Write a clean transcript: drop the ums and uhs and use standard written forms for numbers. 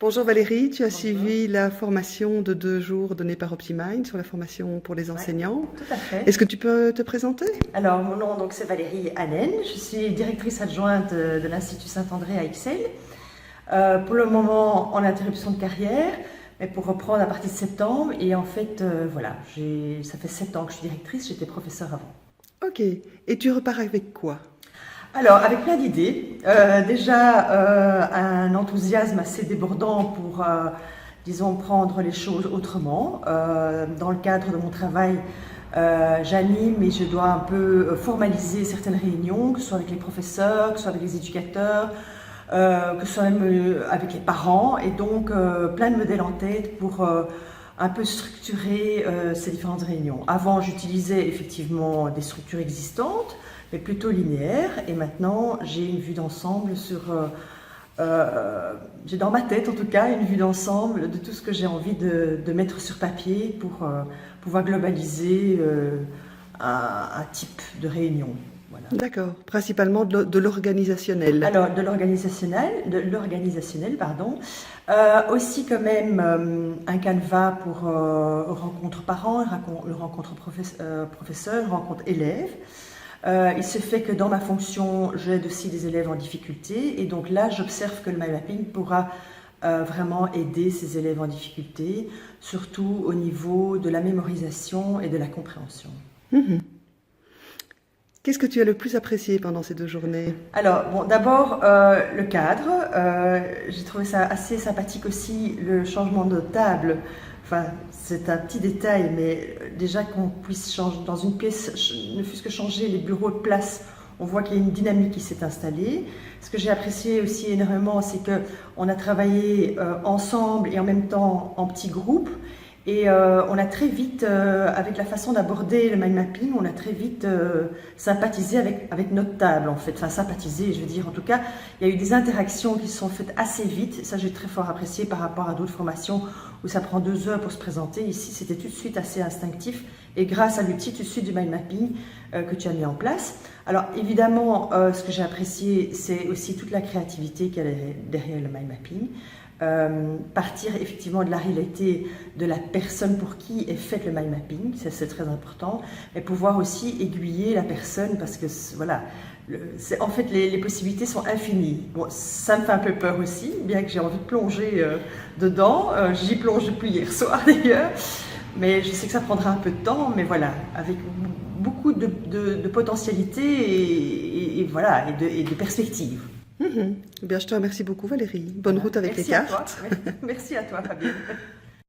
Bonjour Valérie, tu as Bonjour. suivi la formation de 2 jours donnée par OptiMind sur la formation pour les Ouais, enseignants. tout à fait. Est-ce que tu peux te présenter? Alors, mon nom, donc, c'est Valérie Hannen. Je suis directrice adjointe de l'Institut Saint-André à Ixelles. Pour le moment, en interruption de carrière, mais pour reprendre à partir de septembre. Et en fait, voilà, ça fait 7 ans que je suis directrice, j'étais professeure avant. Ok, et tu repars avec quoi? Alors, avec plein d'idées. Un enthousiasme assez débordant pour, disons, prendre les choses autrement. Dans le cadre de mon travail, j'anime et je dois un peu formaliser certaines réunions, que ce soit avec les professeurs, que ce soit avec les éducateurs, que ce soit même avec les parents. Et donc, plein de modèles en tête pour un peu structurer ces différentes réunions. Avant, j'utilisais effectivement des structures existantes, mais plutôt linéaire. Et maintenant, j'ai une vue d'ensemble sur... j'ai dans ma tête, en tout cas, une vue d'ensemble de tout ce que j'ai envie de mettre sur papier pour pouvoir globaliser un type de réunion. Voilà. D'accord, principalement de l'organisationnel. Alors, de l'organisationnel, pardon. Aussi quand même un canevas pour rencontre parents, rencontre professeurs, rencontre élèves. Il se fait que dans ma fonction, j'aide aussi des élèves en difficulté et donc là, j'observe que le mind mapping pourra vraiment aider ces élèves en difficulté, surtout au niveau de la mémorisation et de la compréhension. Mhm. Qu'est-ce que tu as le plus apprécié pendant ces 2 journées? Alors, bon, d'abord, le cadre. J'ai trouvé ça assez sympathique aussi, le changement de table. Enfin, c'est un petit détail, mais déjà qu'on puisse changer dans une pièce, ne fût-ce que changer les bureaux de place, on voit qu'il y a une dynamique qui s'est installée. Ce que j'ai apprécié aussi énormément, c'est qu'on a travaillé ensemble et en même temps en petits groupes. Et on a très vite, avec la façon d'aborder le mind mapping, on a très vite sympathisé avec notre table en fait. Enfin, sympathisé, je veux dire, en tout cas, il y a eu des interactions qui se sont faites assez vite. Ça, j'ai très fort apprécié par rapport à d'autres formations où ça prend 2 heures pour se présenter. Ici, c'était tout de suite assez instinctif. Et grâce à l'outil tout de suite du mind mapping que tu as mis en place. Alors, évidemment, ce que j'ai apprécié, c'est aussi toute la créativité qu'il y a derrière le mind mapping. Partir effectivement de la réalité de la personne pour qui est fait le mind mapping, ça c'est très important, mais pouvoir aussi aiguiller la personne parce que voilà, en fait les possibilités sont infinies. Bon, ça me fait un peu peur aussi, bien que j'ai envie de plonger dedans, j'y plonge depuis hier soir d'ailleurs, mais je sais que ça prendra un peu de temps, mais voilà, avec beaucoup de potentialités et voilà, et de perspectives. Eh bien, je te remercie beaucoup Valérie. Bonne route avec les Merci à toi. cartes. Merci à toi, Fabienne.